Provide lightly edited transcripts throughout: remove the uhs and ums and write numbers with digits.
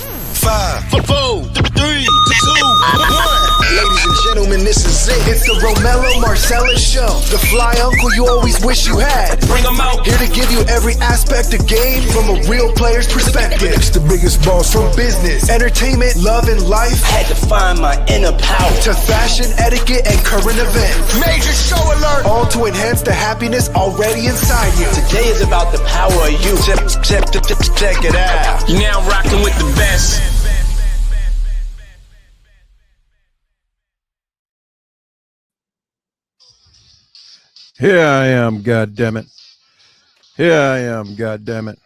5, 4, 3, 2, 1. Ladies and gentlemen, this is it. It's the Romello Marcellous Show. The fly uncle you always wish you had. Bring him out. Here to give you every aspect of game from a real player's perspective. It's the biggest boss from business, entertainment, love, and life. Had to find my inner power. To fashion, etiquette, and current events. Major show alert. All to enhance the happiness already inside you. Today is about the power of you. Check it out. You're now rocking with the best. Here I am, goddammit. Here I am, goddammit.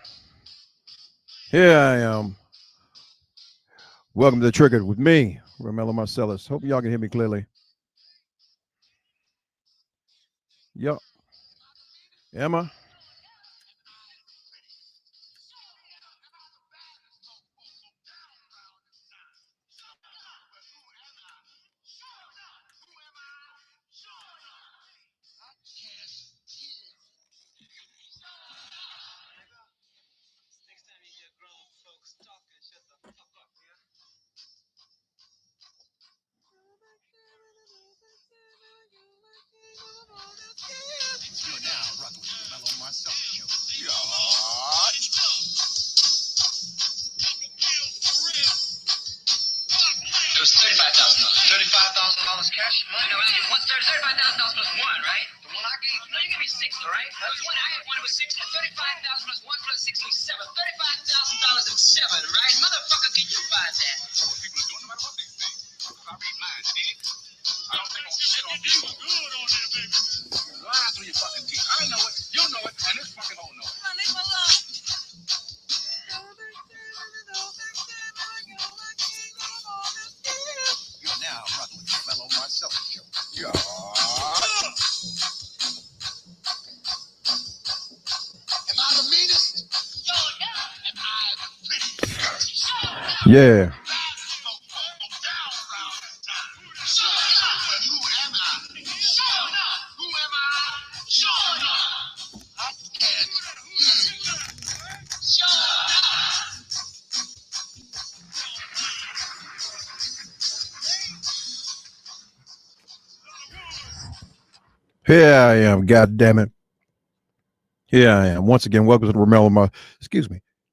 Here I am. Welcome to the Trigger with me, Romello Marcellous. Hope y'all can hear me clearly. Yup. Emma. $35,000 cash money. No, $35,000 plus one, right? The one I gave. No, you gave me six, all right? That was one. I had one. It was six. 35,000 plus one plus 67. $35,000 and seven, right? Motherfucker, can you buy that? That's what people are doing no matter what they say. I read minds, dig? I don't think I'll shit on you. Good on there, baby. Lying through your fucking teeth. I know it. You know it. And this fucking hole know it. Come on, leave him alone. You're now rocking with the Romello Marcellous Show. Yeah. Am I the meanest? Am I the prettiest? Yeah. Here I am, God damn it. Here I am. Once again, welcome to the Romello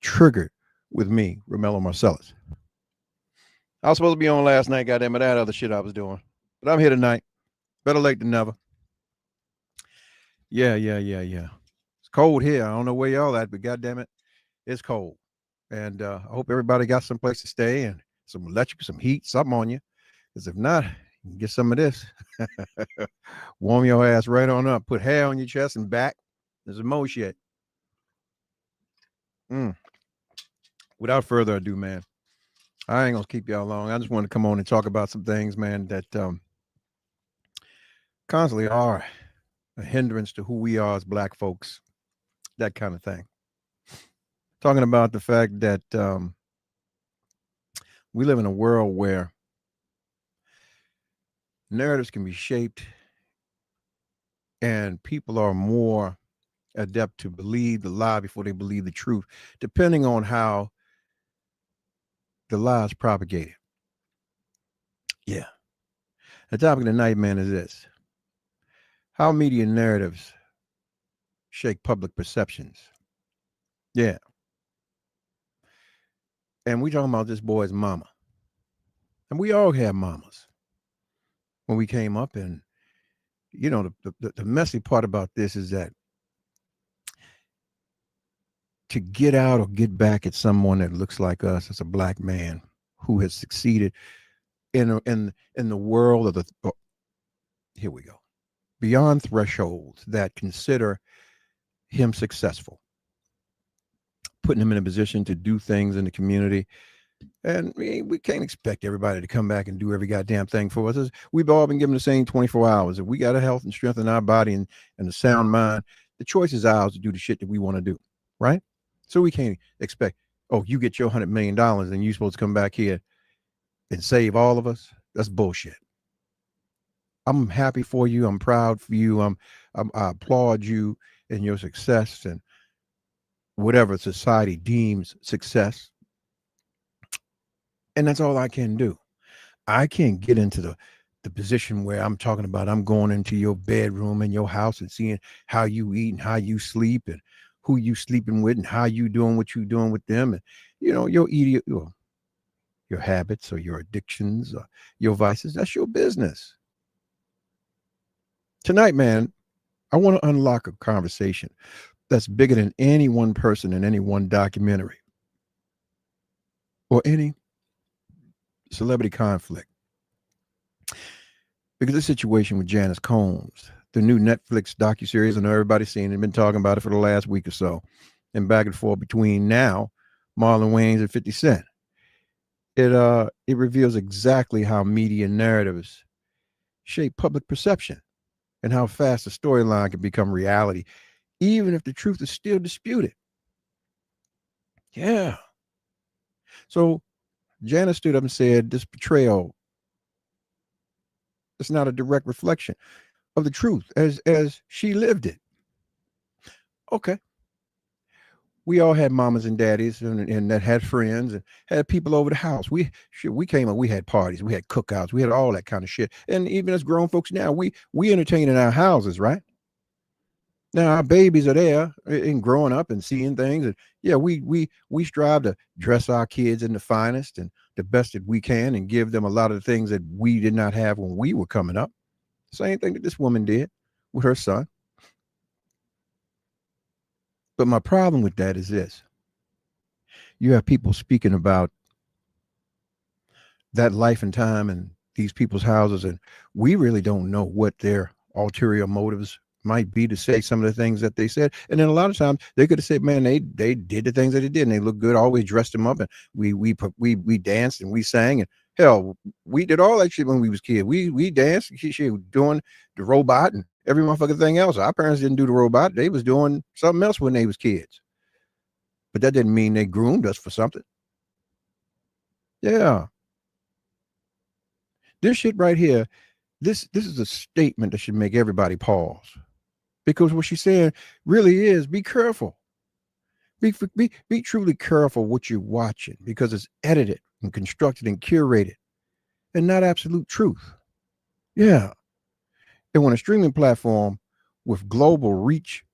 Triggered with me, Romello Marcellous. I was supposed to be on last night, goddamn it. I had other shit I was doing. But I'm here tonight. Better late than never. Yeah. It's cold here. I don't know where y'all at, but goddamn it, it's cold. And I hope everybody got some place to stay and some electric, some heat, something on you. Because if not, you can get some of this. Warm your ass right on up. Put hair on your chest and back. There's more shit. Without further ado, man, I ain't gonna keep y'all long. I just want to come on and talk about some things, man, that constantly are a hindrance to who we are as black folks. That kind of thing. Talking about the fact that we live in a world where narratives can be shaped and people are more adept to believe the lie before they believe the truth, depending on how the lie is propagated. Yeah. The topic of the night, man, is this: how media narratives shake public perceptions. Yeah. And we talking about this boy's mama. And we all have mamas when we came up. And, you know, the messy part about this is that to get out or get back at someone that looks like us as a black man who has succeeded in the world of here we go, beyond thresholds that consider him successful, putting him in a position to do things in the community. And we can't expect everybody to come back and do every goddamn thing for us. We've all been given the same 24 hours. If we got a health and strength in our body and a sound mind, the choice is ours to do the shit that we want to do, right? So we can't expect, oh, you get your $100 million and you're supposed to come back here and save all of us. That's bullshit. I'm happy for you. I'm proud for you. I applaud you in your success and whatever society deems success. And that's all I can do. I can't get into the position where I'm talking about I'm going into your bedroom in your house and seeing how you eat and how you sleep and who you sleeping with and how you doing what you doing with them and your your habits or your addictions or your vices. That's your business. Tonight, man, I want to unlock a conversation that's bigger than any one person in any one documentary or any celebrity conflict. Because the situation with Janice Combs, the new Netflix docuseries, I know everybody's seen it, been talking about it for the last week or so, and back and forth between now, Marlon Wayans and 50 Cent. It reveals exactly how media narratives shape public perception and how fast a storyline can become reality, even if the truth is still disputed. Yeah. So Janice stood up and said, this portrayal is not a direct reflection of the truth as she lived it. Okay. We all had mamas and daddies and that had friends and had people over the house. We came up, we had parties, we had cookouts, we had all that kind of shit. And even as grown folks now, we entertain in our houses, right? Now our babies are there and growing up and seeing things. And yeah, we strive to dress our kids in the finest and the best that we can and give them a lot of the things that we did not have when we were coming up. Same thing that this woman did with her son. But my problem with that is this. You have people speaking about that life and time in these people's houses, and we really don't know what their ulterior motives might be to say some of the things that they said. And then a lot of times they could have said, "Man, they did the things that they did, and they looked good. Always dressed them up, and we danced and we sang, and hell, we did all that shit when we was kids. We danced, she was doing the robot and every motherfucking thing else. Our parents didn't do the robot; they was doing something else when they was kids. But that didn't mean they groomed us for something. Yeah, this shit right here, this is a statement that should make everybody pause because what she's saying really is be careful. Be truly careful what you're watching because it's edited and constructed and curated and not absolute truth. Yeah. And when a streaming platform with global reach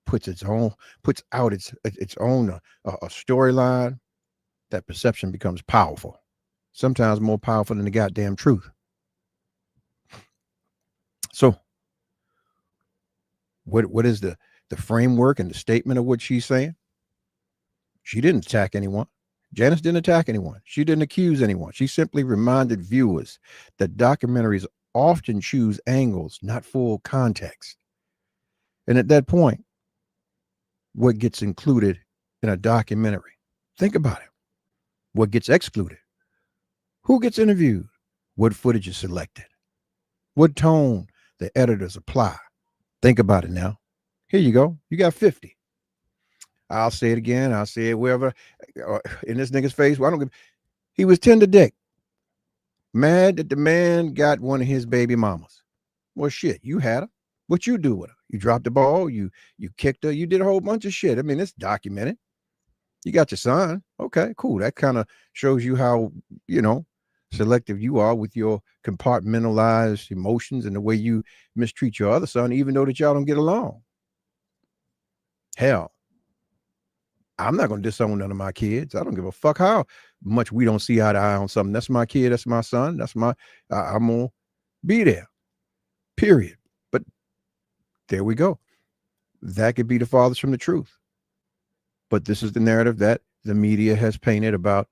puts out its own a storyline, that perception becomes powerful. Sometimes more powerful than the goddamn truth. So what is the framework and the statement of what she's saying? She didn't attack anyone. Janice didn't attack anyone. She didn't accuse anyone. She simply reminded viewers that documentaries often choose angles, not full context. And at that point, what gets included in a documentary? Think about it. What gets excluded? Who gets interviewed? What footage is selected? What tone the editors apply? Think about it now. Here you go. You got 50. I'll say it again. I'll say it wherever in this nigga's face. Well, I don't give. He was tender dick. Mad that the man got one of his baby mamas. Well, shit, you had her. What you do with her? You dropped the ball. You kicked her. You did a whole bunch of shit. I mean, it's documented. You got your son. Okay, cool. That kind of shows you how, selective you are with your compartmentalized emotions and the way you mistreat your other son, even though that y'all don't get along. Hell, I'm not going to disown none of my kids. I don't give a fuck how much we don't see eye to eye on something. That's my kid. That's my son. I'm going to be there. Period. But there we go. That could be the farthest from the truth. But this is the narrative that the media has painted about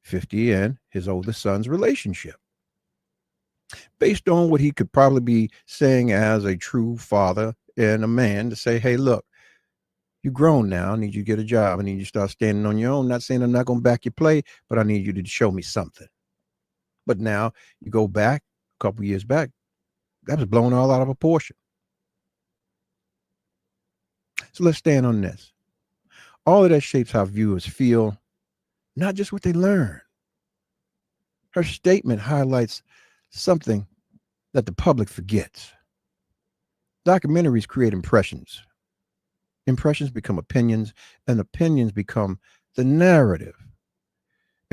50 and his oldest son's relationship. Based on what he could probably be saying as a true father and a man to say, hey, look, you're grown now. I need you to get a job. I need you to start standing on your own. Not saying I'm not going to back your play, but I need you to show me something. But now you go back a couple years back, that was blown all out of proportion. So let's stand on this. All of that shapes how viewers feel, not just what they learn. Her statement highlights something that the public forgets. Documentaries create impressions. Impressions become opinions, and opinions become the narrative.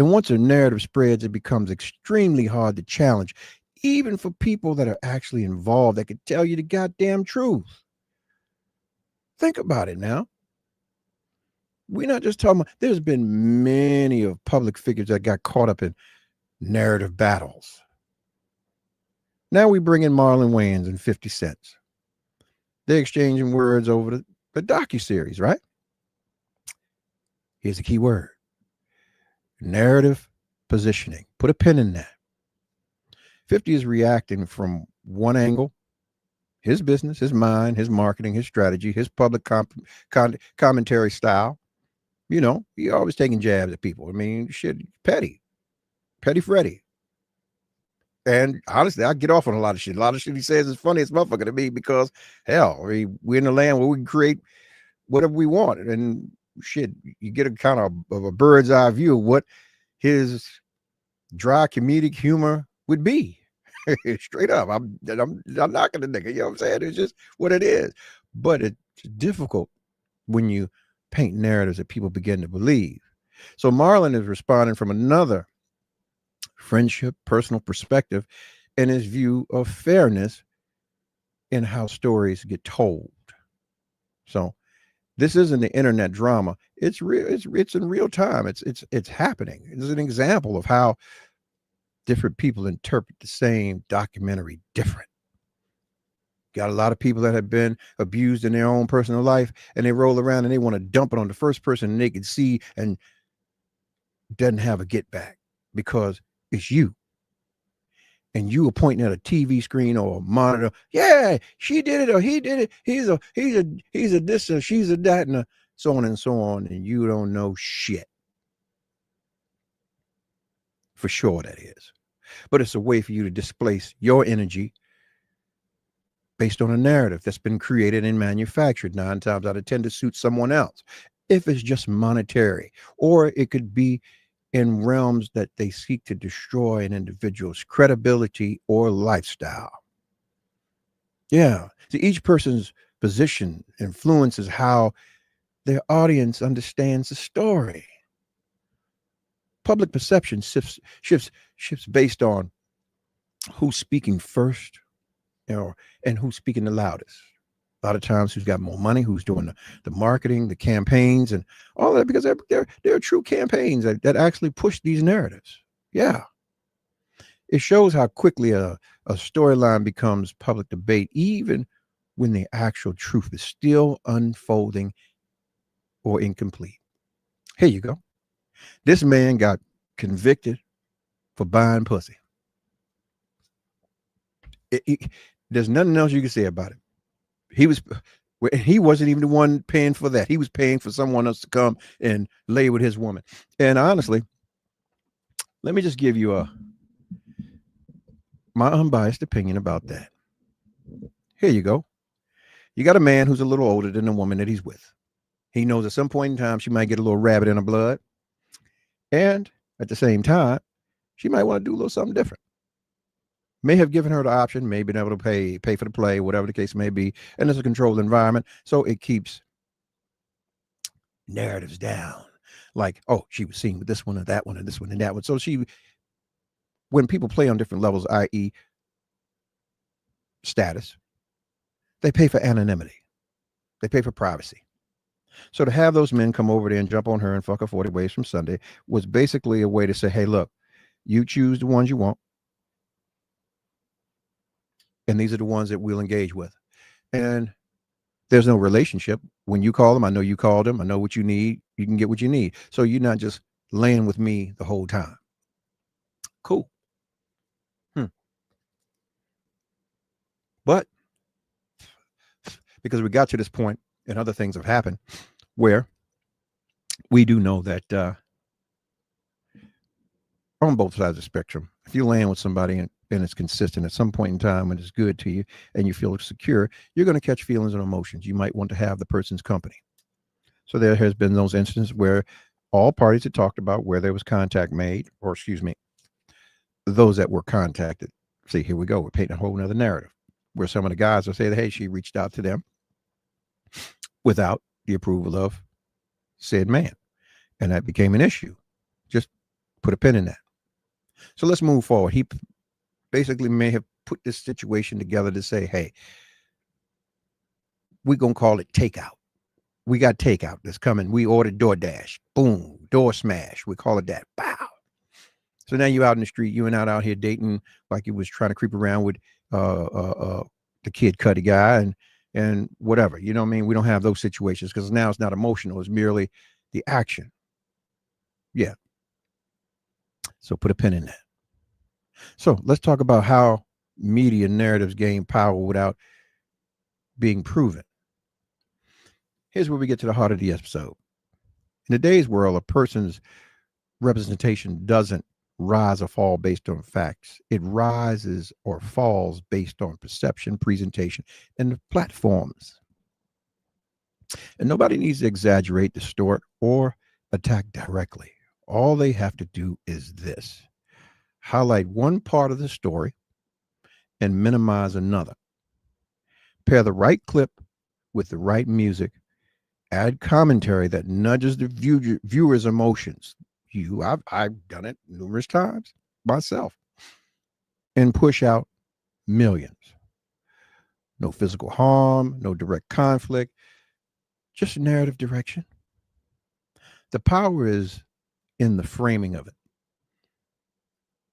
And once a narrative spreads, it becomes extremely hard to challenge, even for people that are actually involved that could tell you the goddamn truth. Think about it now. We're not just talking about, there's been many of public figures that got caught up in narrative battles. Now we bring in Marlon Wayans and 50 Cent. They're exchanging words over the docuseries, right? Here's a key word: narrative positioning. Put a pin in that. 50 is reacting from one angle: his business, his mind, his marketing, his strategy, his public commentary style. You know, he always taking jabs at people. I mean, shit, petty Freddy. And honestly, I get off on a lot of shit. A lot of shit he says is funny as motherfucker to me because, hell, I mean, we're in a land where we can create whatever we want. And shit, you get a kind of a bird's eye view of what his dry comedic humor would be. Straight up. I'm not gonna nigga, you know what I'm saying? It's just what it is. But it's difficult when you paint narratives that people begin to believe. So Marlon is responding from another friendship, personal perspective, and his view of fairness in how stories get told. So this isn't the internet drama. It's real. It's in real time. It's happening. It's an example of how different people interpret the same documentary different. Got a lot of people that have been abused in their own personal life, and they roll around and they want to dump it on the first person they can see and doesn't have a get back because it's you. And you are pointing at a TV screen or a monitor. Yeah, she did it or he did it. He's a this or she's a that and so on and so on. And you don't know shit. For sure that is. But it's a way for you to displace your energy based on a narrative that's been created and manufactured 9 times out of 10 to suit someone else. If it's just monetary, or it could be in realms that they seek to destroy an individual's credibility or lifestyle. Yeah. So each person's position influences how their audience understands the story. Public perception shifts based on who's speaking first, you know, and who's speaking the loudest. A lot of times who's got more money, who's doing the marketing, the campaigns, and all that, because there are true campaigns that actually push these narratives. Yeah. It shows how quickly a storyline becomes public debate, even when the actual truth is still unfolding or incomplete. Here you go. This man got convicted for buying pussy. There's nothing else you can say about it. He wasn't even the one paying for that. He was paying for someone else to come and lay with his woman. And honestly, let me just give you my unbiased opinion about that. Here you go. You got a man who's a little older than the woman that he's with. He knows at some point in time she might get a little rabbit in her blood. And at the same time, she might want to do a little something different. May have given her the option, may been able to pay for the play, whatever the case may be. And it's a controlled environment. So it keeps narratives down. Like, oh, she was seen with this one or that one and this one and that one. So when people play on different levels, i.e. status, they pay for anonymity. They pay for privacy. So to have those men come over there and jump on her and fuck her 40 ways from Sunday was basically a way to say, hey, look, you choose the ones you want. And these are the ones that we'll engage with. And there's no relationship. When you call them, I know you called them. I know what you need. You can get what you need. So you're not just laying with me the whole time. Cool. But because we got to this point and other things have happened where we do know that on both sides of the spectrum, if you land with somebody and it's consistent at some point in time when it's good to you and you feel secure, you're going to catch feelings and emotions. You might want to have the person's company. So there has been those instances where all parties had talked about where there was contact made, or excuse me, those that were contacted. See, here we go. We're painting a whole nother narrative where some of the guys will say that, hey, she reached out to them without the approval of said man. And that became an issue. Just Put a pin in that. So let's move forward. He basically may have put this situation together to say, hey, we're going to call it takeout. We got takeout that's coming. We ordered DoorDash. Boom. Door smash. We call it that. Bow. So now you out in the street. You and out here dating like you was trying to creep around with the Kid Cudi guy and whatever. You know what I mean? We don't have those situations because now it's not emotional. It's merely the action. Yeah. So put a pin in that. So let's talk about how media narratives gain power without being proven. Here's where we get to the heart of the episode. In today's world, a person's representation doesn't rise or fall based on facts. It rises or falls based on perception, presentation, and the platforms. And nobody needs to exaggerate, distort, or attack directly. All they have to do is this: highlight one part of the story and minimize another. Pair the right clip with the right music. Add commentary that nudges the viewer's emotions. I've done it numerous times myself. And push out millions. No physical harm, no direct conflict, just narrative direction. The power is in the framing of it.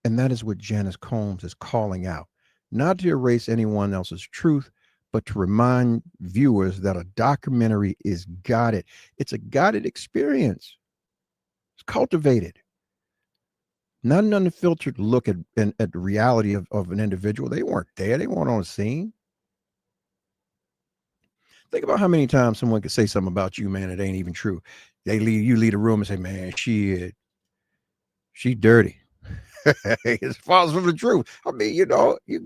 And that is what Janice Combs is calling out. Not to erase anyone else's truth, but to remind viewers that a documentary is guided. It's a guided experience. It's cultivated. Not an unfiltered look at the reality of an individual. They weren't there. They weren't on the scene. Think about how many times someone could say something about you, man, it ain't even true. You leave a room and say, man, she dirty. It's false from the truth. I mean, you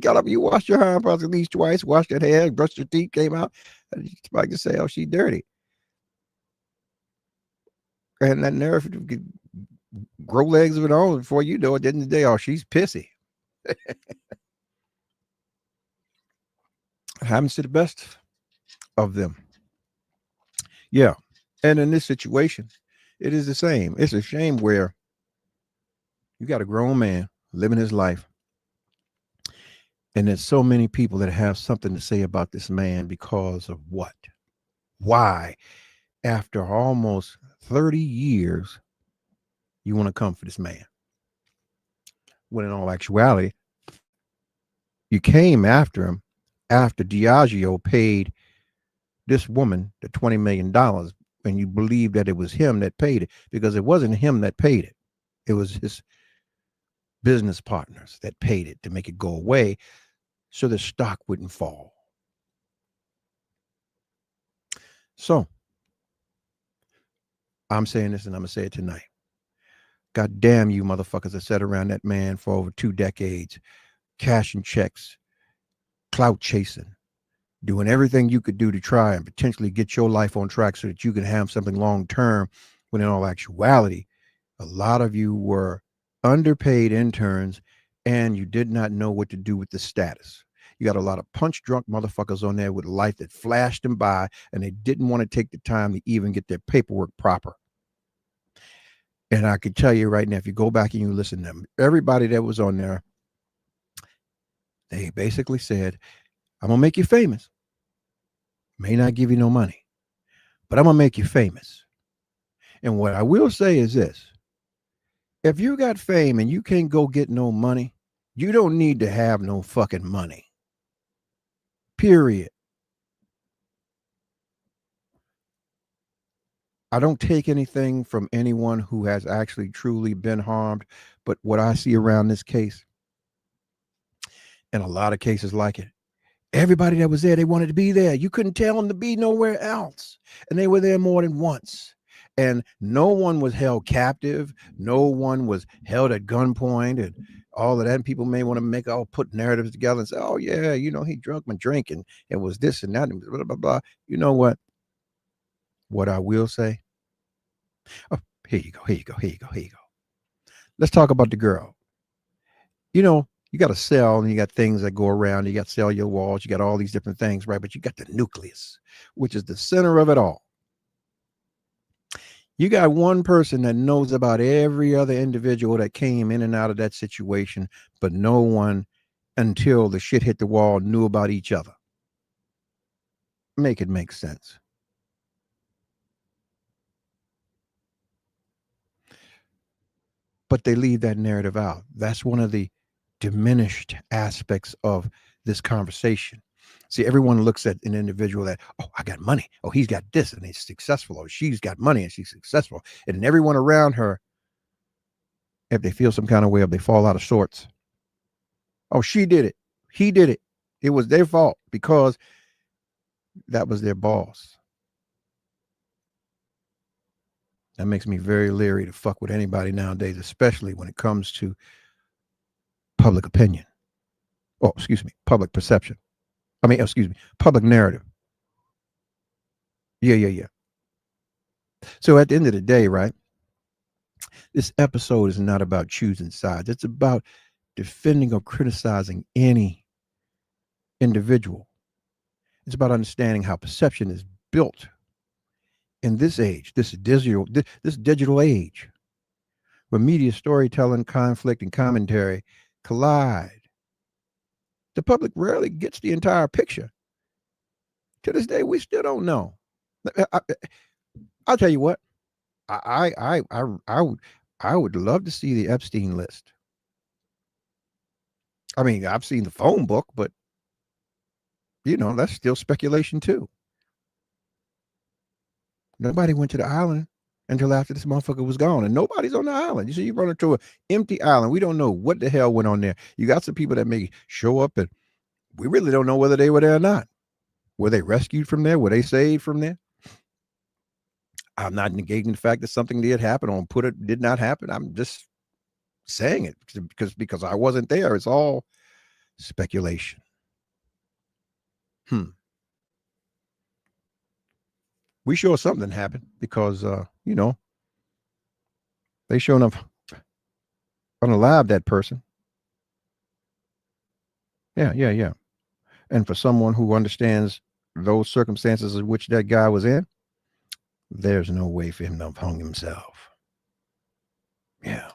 got up, you washed your hands at least twice, washed your hair, brushed your teeth, came out, and somebody can say, oh, she dirty. And that narrative could grow legs of it own before you know it. At the end of the day, oh, she's pissy. It happens to the best of them. Yeah. And in this situation, it is the same. It's a shame where you got a grown man living his life, and there's so many people that have something to say about this man because of what? Why? After almost 30 years, you want to come for this man. When in all actuality, you came after him after Diageo paid this woman the $20 million, and you believe that it was him that paid it, because it wasn't him that paid it. It was his business partners that paid it to make it go away so the stock wouldn't fall. So I'm saying this, and I'm going to say it tonight. God damn you motherfuckers that sat around that man for over 2 decades, cashing checks, clout chasing, doing everything you could do to try and potentially get your life on track so that you can have something long term, when in all actuality, a lot of you were underpaid interns and you did not know what to do with the status. You got a lot of punch drunk motherfuckers on there with a life that flashed them by, and they didn't want to take the time to even get their paperwork proper. And I could tell you right now, if you go back and you listen to them, everybody that was on there, they basically said, I'm going to make you famous. May not give you no money, but I'm going to make you famous. And what I will say is this: if you got fame and you can't go get no money, you don't need to have no fucking money. Period. I don't take anything from anyone who has actually truly been harmed, but what I see around this case, and a lot of cases like it, everybody that was there, they wanted to be there. You couldn't tell them to be nowhere else. And they were there more than once. And no one was held captive. No one was held at gunpoint and all of that. And people may want to put narratives together and say, oh, yeah, he drunk my drink and it was this and that and blah, blah, blah. You know what? What I will say. Oh, here you go. Let's talk about the girl. You got to sell, and you got things that go around. You got to sell your walls. You got all these different things, right? But you got the nucleus, which is the center of it all. You got one person that knows about every other individual that came in and out of that situation, but no one until the shit hit the wall knew about each other. Make it make sense. But they leave that narrative out. That's one of the diminished aspects of this conversation. See, everyone looks at an individual that, oh, I got money. Oh, he's got this and he's successful. Or she's got money and she's successful. And then everyone around her, if they feel some kind of way, if they fall out of sorts, oh, she did it. He did it. It was their fault because that was their boss. That makes me very leery to fuck with anybody nowadays, especially when it comes to public opinion. Oh, excuse me, public perception. Public narrative. Yeah. So at the end of the day, right, this episode is not about choosing sides. It's about defending or criticizing any individual. It's about understanding how perception is built in this age, this digital age, where media storytelling, conflict, and commentary collide. The public rarely gets the entire picture. To this day, we still don't know. I'll tell you what. I would love to see the Epstein list. I mean, I've seen the phone book, but that's still speculation too. Nobody went to the island until after this motherfucker was gone, and nobody's on the island. You see, you run into an empty island. We don't know what the hell went on there. You got some people that may show up, and we really don't know whether they were there or not. Were they rescued from there? Were they saved from there? I'm not negating the fact that something did happen or did not happen. I'm just saying it because I wasn't there. It's all speculation. We sure something happened because they sure enough unalived that person. Yeah. And for someone who understands those circumstances in which that guy was in, there's no way for him to have hung himself. Yeah.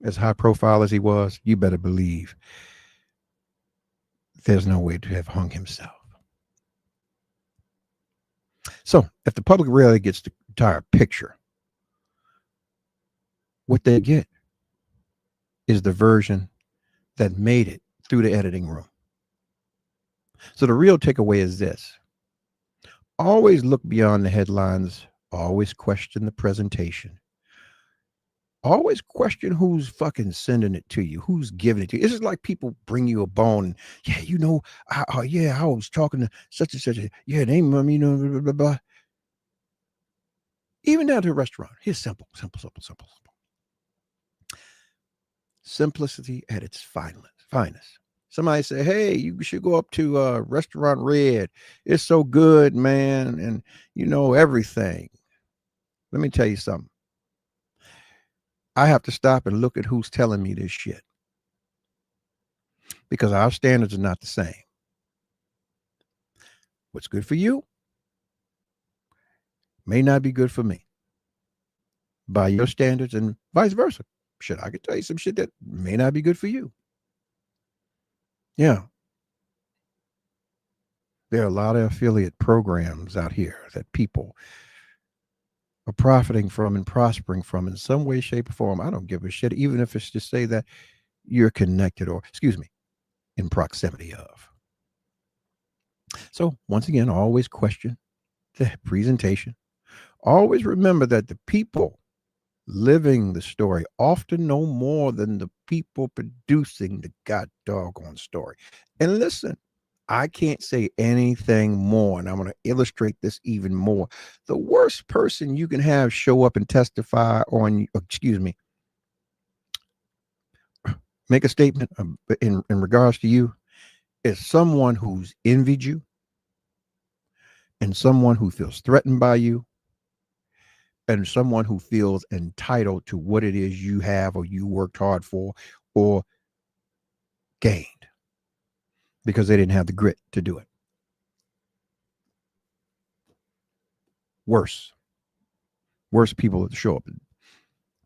As high profile as he was, you better believe there's no way to have hung himself. So if the public rarely gets the entire picture, what they get is the version that made it through the editing room. So the real takeaway is this: always look beyond the headlines, always question the presentation, always question who's fucking sending it to you, who's giving it to you. It's just like people bring you a bone. And, I was talking to such and such. Yeah, they, blah, blah, blah. Even down to a restaurant. Here's simple. Simplicity at its finest. Somebody say, hey, you should go up to Restaurant Red. It's so good, man. And you know everything. Let me tell you something. I have to stop and look at who's telling me this shit, because our standards are not the same. What's good for you may not be good for me by your standards, and vice versa. Shit, I could tell you some shit that may not be good for you. Yeah. There are a lot of affiliate programs out here that people are profiting from and prospering from in some way, shape, or form. I don't give a shit, even if it's to say that you're connected or, in proximity of. So once again, always question the presentation. Always remember that the people living the story often know more than the people producing the god doggone story. And listen, I can't say anything more, and I'm going to illustrate this even more. The worst person you can have show up and testify make a statement in regards to you is someone who's envied you, and someone who feels threatened by you, and someone who feels entitled to what it is you have or you worked hard for or gained. because they didn't have the grit to do it. Worse people that show up and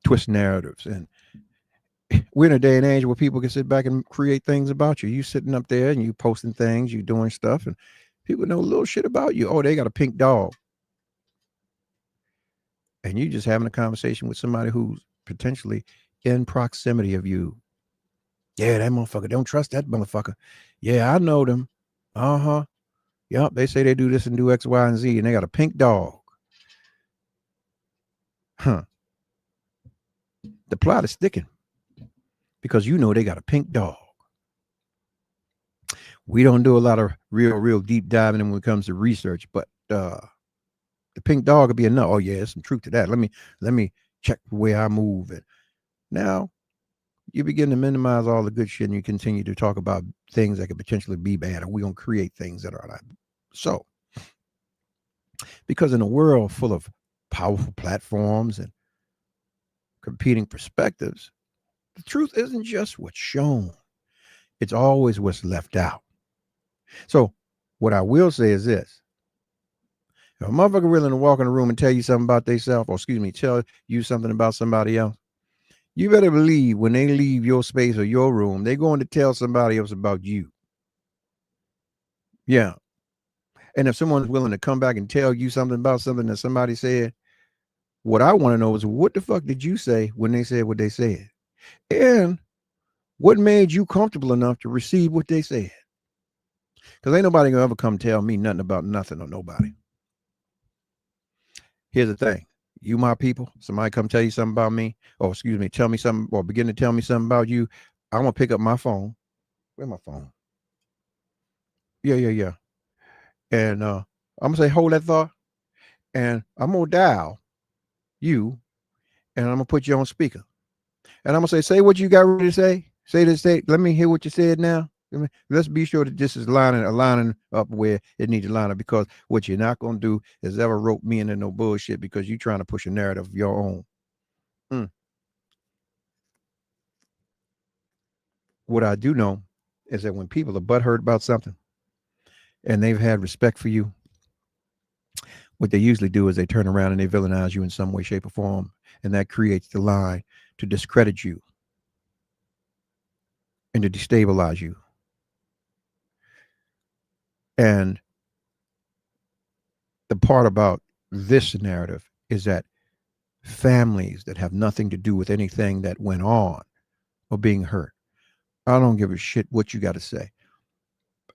twist narratives. And we're in a day and age where people can sit back and create things about you. You sitting up there and you posting things, you doing stuff, and people know a little shit about you. Oh, they got a pink dog. And you just having a conversation with somebody who's potentially in proximity of you. Yeah, that motherfucker. Don't trust that motherfucker. Yeah, I know them. Uh-huh. Yep, they say they do this and do X, Y, and Z, and they got a pink dog. Huh. The plot is sticking because you know they got a pink dog. We don't do a lot of real deep diving when it comes to research, but the pink dog would be enough. Oh yeah, there's some truth to that. Let me check the way I move. And now you begin to minimize all the good shit and you continue to talk about things that could potentially be bad, and we're gonna create things that are not. So because in a world full of powerful platforms and competing perspectives, the truth isn't just what's shown. It's always what's left out. So what I will say is this. If a motherfucker willing to walk in a room and tell you something about themselves, or excuse me, tell you something about somebody else, you better believe when they leave your space or your room, they're going to tell somebody else about you. Yeah. And if someone's willing to come back and tell you something about something that somebody said, what I want to know is what the fuck did you say when they said what they said? And what made you comfortable enough to receive what they said? Because ain't nobody gonna ever come tell me nothing about nothing or nobody. Here's the thing. You my people, somebody come tell you something about me, or excuse me, tell me something, or begin to tell me something about you, I'm gonna pick up my phone. Where's my phone? Yeah. And I'm gonna say, hold that thought, and I'm gonna dial you, and I'm gonna put you on speaker. And I'm gonna say what you got ready to say. Say this, let me hear what you said now. Let's be sure that this is aligning up where it needs to line up, because what you're not going to do is ever rope me into no bullshit because you're trying to push a narrative of your own. What I do know is that when people are butthurt about something and they've had respect for you, what they usually do is they turn around and they villainize you in some way, shape, or form, and that creates the line to discredit you and to destabilize you. And the part about this narrative is that families that have nothing to do with anything that went on are being hurt. I don't give a shit what you got to say.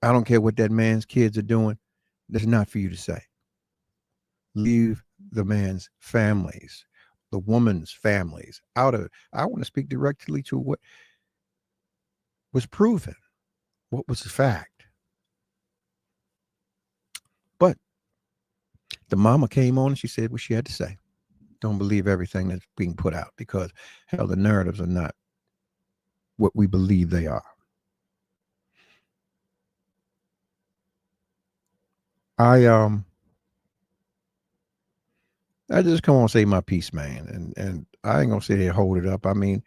I don't care what that man's kids are doing. That's not for you to say. Leave the man's families, the woman's families out of it. I want to speak directly to what was proven, what was the fact. But the mama came on and she said what she had to say. Don't believe everything that's being put out, because hell, the narratives are not what we believe they are. I just come on and say my piece, man, and I ain't gonna sit here and hold it up. I mean,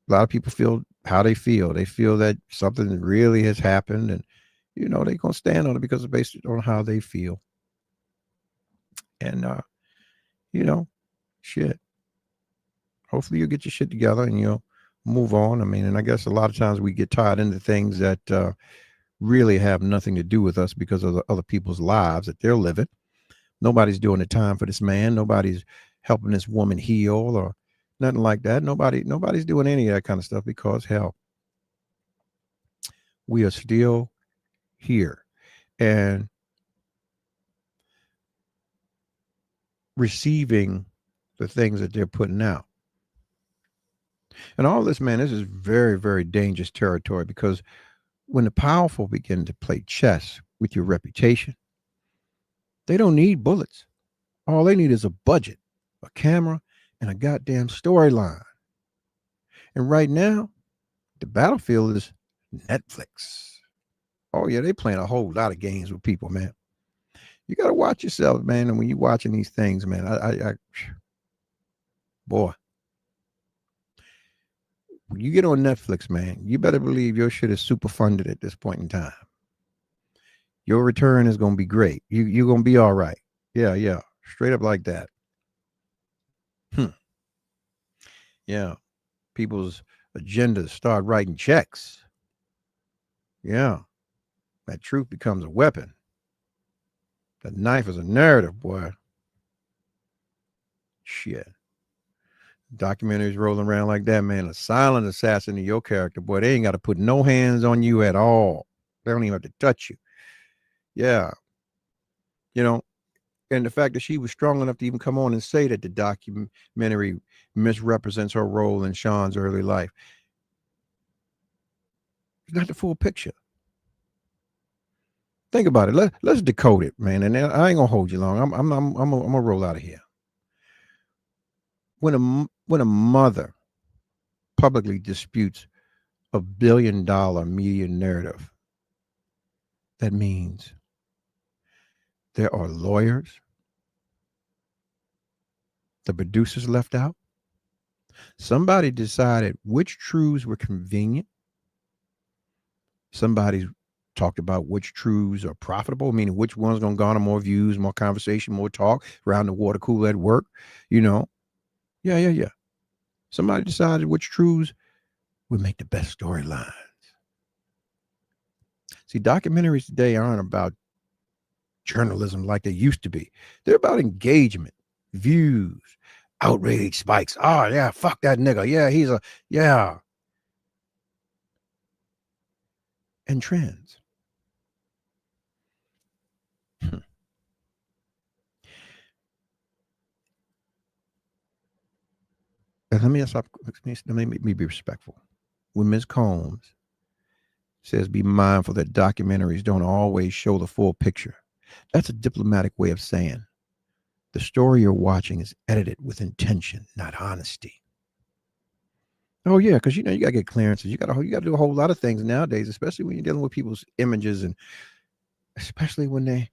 a lot of people feel how they feel. They feel that something really has happened, and they're gonna stand on it because it's based on how they feel. And shit. Hopefully you'll get your shit together and you'll move on. I mean, and I guess a lot of times we get tied into things that really have nothing to do with us because of the other people's lives that they're living. Nobody's doing the time for this man. Nobody's helping this woman heal or nothing like that. Nobody's doing any of that kind of stuff, because hell, we are still here and receiving the things that they're putting out. And all this, man, this is very, very dangerous territory, because when the powerful begin to play chess with your reputation, they don't need bullets. All they need is a budget, a camera, and a goddamn storyline. And right now, the battlefield is Netflix. Oh, yeah, they playing a whole lot of games with people, man. You got to watch yourself, man. And when you're watching these things, man, boy, when you get on Netflix, man, you better believe your shit is super funded at this point in time. Your return is going to be great. You're going to be all right. Yeah. Straight up like that. Yeah. People's agendas start writing checks. Yeah. That truth becomes a weapon. That knife is a narrative, boy. Shit. Documentaries rolling around like that, man. A silent assassin of your character, boy. They ain't got to put no hands on you at all. They don't even have to touch you. Yeah. You know, and the fact that she was strong enough to even come on and say that the documentary misrepresents her role in Sean's early life. It's not the full picture. Think about it. Let's decode it, man. And I ain't gonna hold you long. I'm gonna roll out of here. When a mother publicly disputes $1 billion media narrative, that means there are lawyers, the producers left out. Somebody decided which truths were convenient. Somebody talked about which truths are profitable, meaning which one's going to garner more views, more conversation, more talk around the water cooler at work, you know. Yeah. Somebody decided which truths would make the best storylines. See, documentaries today aren't about journalism like they used to be. They're about engagement, views, outrage spikes. Oh, yeah, fuck that nigga. Yeah. And trends. And let me be respectful. When Ms. Combs says be mindful that documentaries don't always show the full picture, that's a diplomatic way of saying the story you're watching is edited with intention, not honesty. Oh yeah, because you got to get clearances. You got to do a whole lot of things nowadays, especially when you're dealing with people's images, and especially when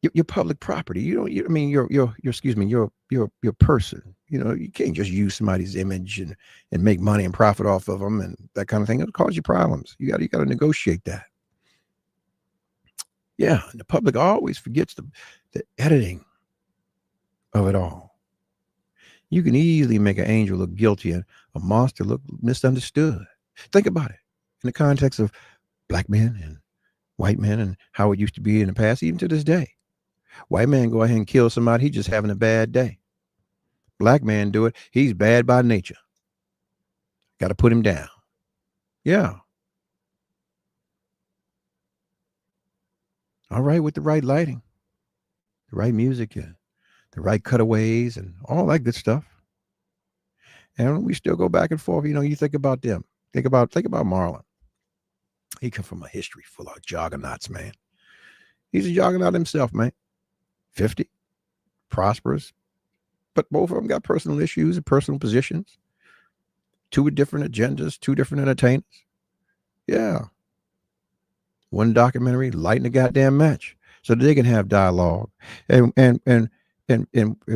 you're public property. Your person. You can't just use somebody's image and make money and profit off of them and that kind of thing. It'll cause you problems. You got to negotiate that. Yeah, and the public always forgets the editing of it all. You can easily make an angel look guilty and a monster look misunderstood. Think about it in the context of black men and white men and how it used to be in the past, even to this day. White man go ahead and kill somebody, he's just having a bad day. Black man do it, he's bad by nature. Got to put him down. Yeah. All right, with the right lighting, the right music, and the right cutaways and all that good stuff. And we still go back and forth. You think about them. Think about Marlon. He come from a history full of juggernauts, man. He's a juggernaut himself, man. 50, prosperous, but both of them got personal issues and personal positions. Two different agendas, two different entertainers. Yeah. One documentary lighting the goddamn match so that they can have dialogue. And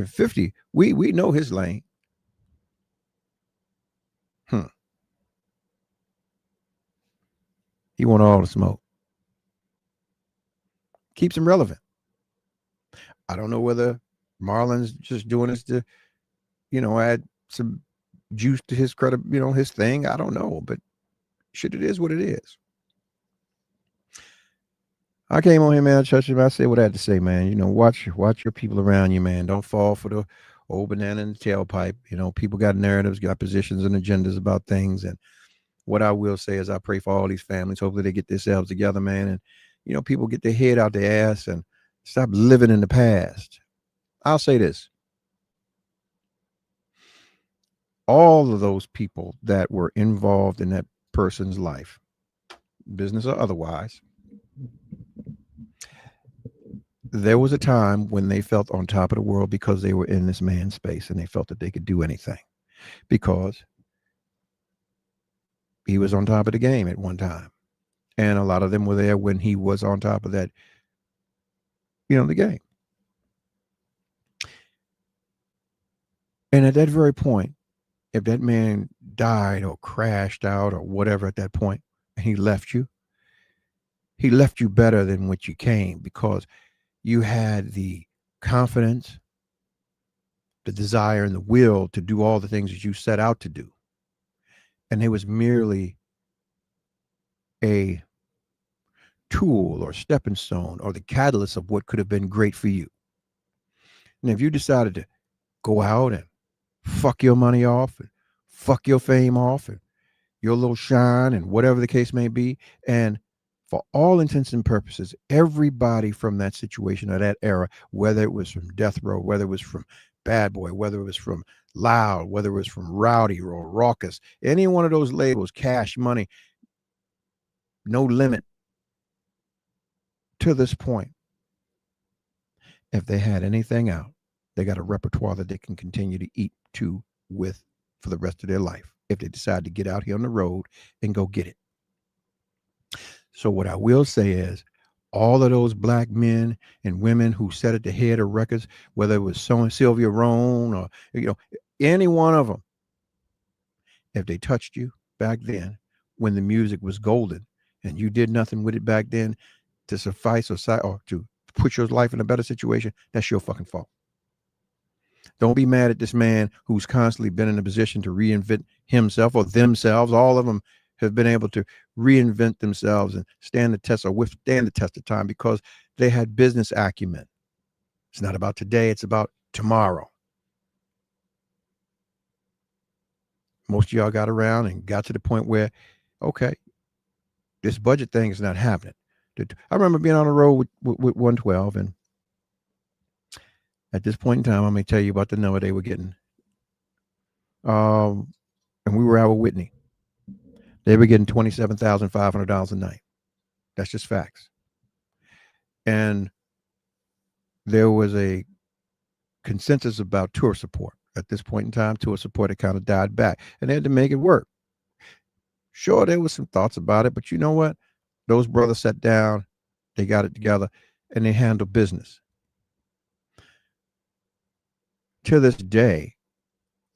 50, we know his lane. He want all the smoke. Keeps him relevant. I don't know whether Marlon's just doing this to, add some juice to his credit, his thing. I don't know, but shit, it is what it is. I came on here, man. I say what I had to say, man. Watch your people around you, man. Don't fall for the old banana in the tailpipe. People got narratives, got positions and agendas about things. And what I will say is I pray for all these families. Hopefully they get themselves together, man. And, people get their head out their ass and stop living in the past. I'll say this. All of those people that were involved in that person's life, business or otherwise, there was a time when they felt on top of the world because they were in this man's space and they felt that they could do anything because he was on top of the game at one time. And a lot of them were there when he was on top of that, the game. And at that very point, if that man died or crashed out or whatever at that point, and he left you, he left you better than what you came, because you had the confidence, the desire, and the will to do all the things that you set out to do. And it was merely a tool or stepping stone or the catalyst of what could have been great for you. And if you decided to go out and fuck your money off and fuck your fame off and your little shine and whatever the case may be, and for all intents and purposes, everybody from that situation or that era, whether it was from Death Row, whether it was from Bad Boy, whether it was from Loud, whether it was from Rowdy or Raucous, any one of those labels, Cash Money, No Limit, to this point, if they had anything out, they got a repertoire that they can continue to eat to with for the rest of their life if they decide to get out here on the road and go get it. So what I will say is, all of those black men and women who sat at the head of records, whether it was Sylvia Rhone or any one of them, if they touched you back then when the music was golden and you did nothing with it back then to suffice or to put your life in a better situation, that's your fucking fault. Don't be mad at this man who's constantly been in a position to reinvent himself or themselves. All of them have been able to reinvent themselves and stand the test or withstand the test of time because they had business acumen. It's not about today, it's about tomorrow. Most of y'all got around and got to the point where, okay, this budget thing is not happening. I remember being on the road with 112, and at this point in time, I'm going to tell you about the number they were getting. And we were out with Whitney. They were getting $27,500 a night. That's just facts. And there was a consensus about tour support. At this point in time, tour support had kind of died back, and they had to make it work. Sure, there was some thoughts about it, but you know what? Those brothers sat down, they got it together, and they handled business. To this day,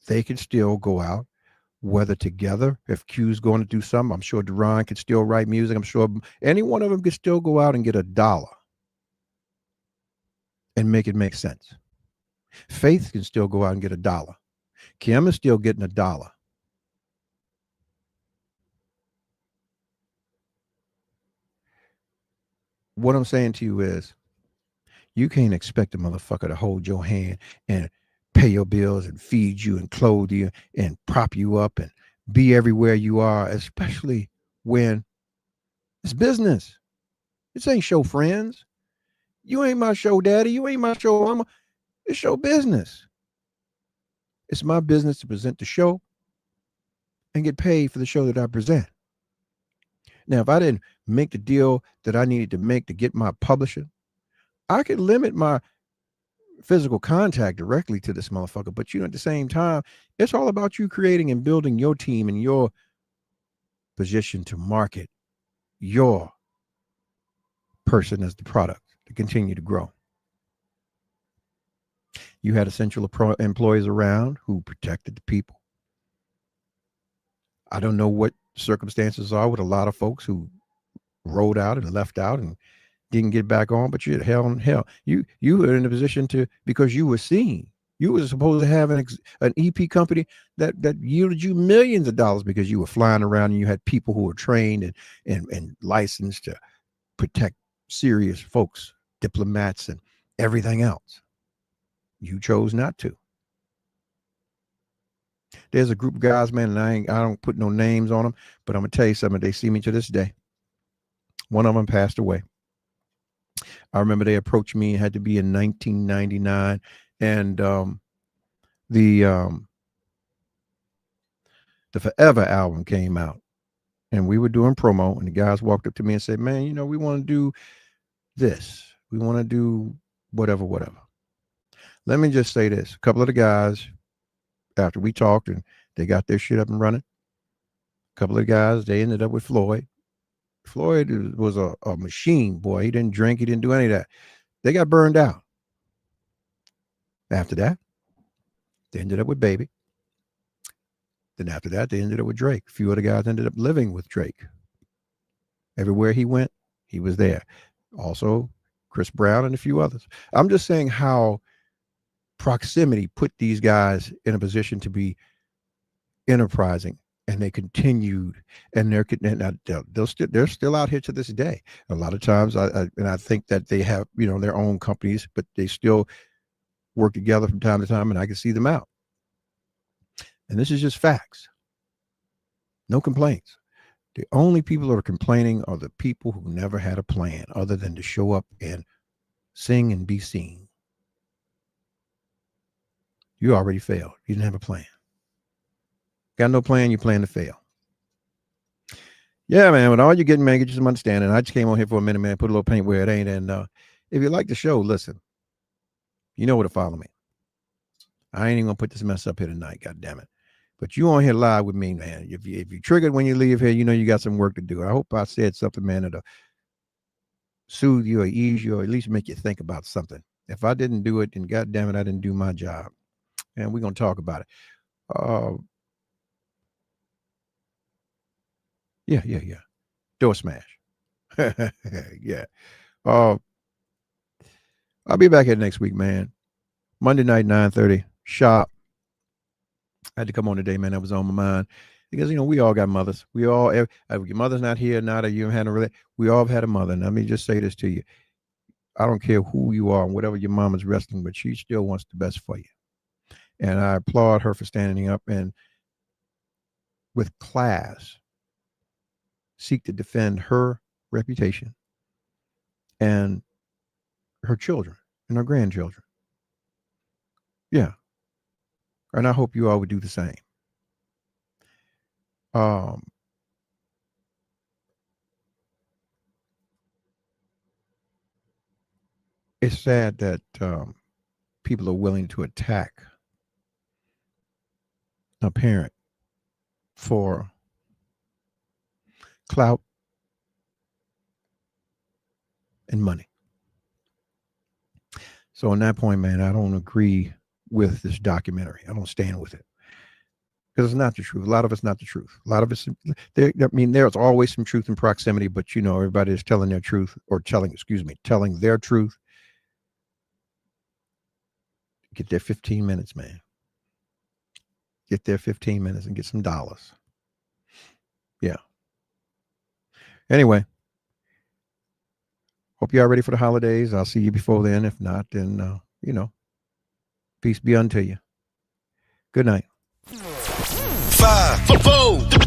they can still go out, whether together, if Q's going to do something. I'm sure Duran could still write music. I'm sure any one of them could still go out and get $1 and make it make sense. Faith can still go out and get $1. Kim is still getting $1. What I'm saying to you is, you can't expect a motherfucker to hold your hand and pay your bills and feed you and clothe you and prop you up and be everywhere you are, especially when it's business. This ain't show friends. You ain't my show daddy. You ain't my show mama. It's show business. It's my business to present the show and get paid for the show that I present. Now, if I didn't make the deal that I needed to make to get my publishing, I could limit my physical contact directly to this motherfucker. But at the same time, it's all about you creating and building your team and your position to market your person as the product to continue to grow. You had essential employees around who protected the people. I don't know what circumstances are with a lot of folks who rode out and left out and didn't get back on, but you had hell. You were in a position to, because you were seen. You were supposed to have an EP company that yielded you millions of dollars because you were flying around and you had people who were trained and licensed to protect serious folks, diplomats and everything else. You chose not to. There's a group of guys, man, and I don't put no names on them, but I'm gonna tell you something. They see me to this day. One of them passed away. I remember they approached me. It had to be in 1999, and the Forever album came out, and we were doing promo, and the guys walked up to me and said, "Man, we want to do this. We want to do whatever." Let me just say this: a couple of the guys, after we talked and they got their shit up and running, a couple of guys, they ended up with Floyd. Floyd was a machine, boy. He didn't drink. He didn't do any of that. They got burned out. After that, they ended up with Baby. Then after that, they ended up with Drake. A few other guys ended up living with Drake. Everywhere he went, He was there. Also, Chris Brown and a few others. I'm just saying how proximity put these guys in a position to be enterprising, and they continued, and they're still out here to this day. A lot of times, I think that they have their own companies, but they still work together from time to time, and I can see them out. And this is just facts. No complaints. The only people that are complaining are the people who never had a plan other than to show up and sing and be seen. You already failed. You didn't have a plan. Got no plan, you plan to fail. Yeah, man, with all you're getting, man, get you some understanding. I just came on here for a minute, man, put a little paint where it ain't. And if you like the show, listen, you know where to follow me. I ain't even gonna put this mess up here tonight, God damn it. But you on here live with me, man. If you triggered when you leave here, you know you got some work to do. I hope I said something, man, that'll soothe you or ease you or at least make you think about something. If I didn't do it, then God damn it, I didn't do my job. And we're gonna talk about it. Yeah. Door smash. Yeah. I'll be back here next week, man. Monday night, 9:30, sharp. I had to come on today, man. That was on my mind. Because, we all got mothers. We all, your mother's not here, not that you haven't had a relationship. We all have had a mother. And let me just say this to you. I don't care who you are and whatever your mama's wrestling, but she still wants the best for you. And I applaud her for standing up and with class seek to defend her reputation and her children and her grandchildren. Yeah. And I hope you all would do the same. It's sad that people are willing to attack a parent for clout and money. So on that point, man, I don't agree with this documentary. I don't stand with it because it's not the truth. A lot of it's not the truth. A lot of it's there's always some truth in proximity, but everybody is telling their truth or telling their truth. Get their 15 minutes, man. Get their 15 minutes and get some dollars. Yeah. Anyway, hope you are ready for the holidays. I'll see you before then. If not, then, peace be unto you. Good night. 5, 4, 3, 2,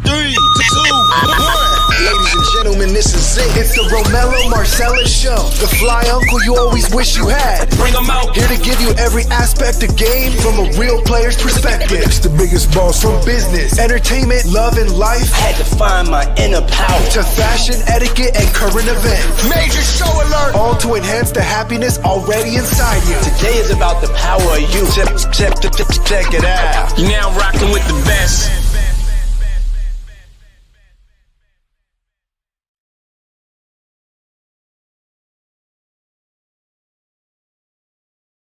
1. Ladies and gentlemen, this is it. It's the Romello Marcellous Show. The fly uncle you always wish you had. Bring him out. Here to give you every aspect of game from a real player's perspective. It's the biggest boss from business, entertainment, love, and life. Had to find my inner power. To fashion, etiquette, and current events. Major show alert. All to enhance the happiness already inside you. Today is about the power of you. Check it out. You're now rocking with the best.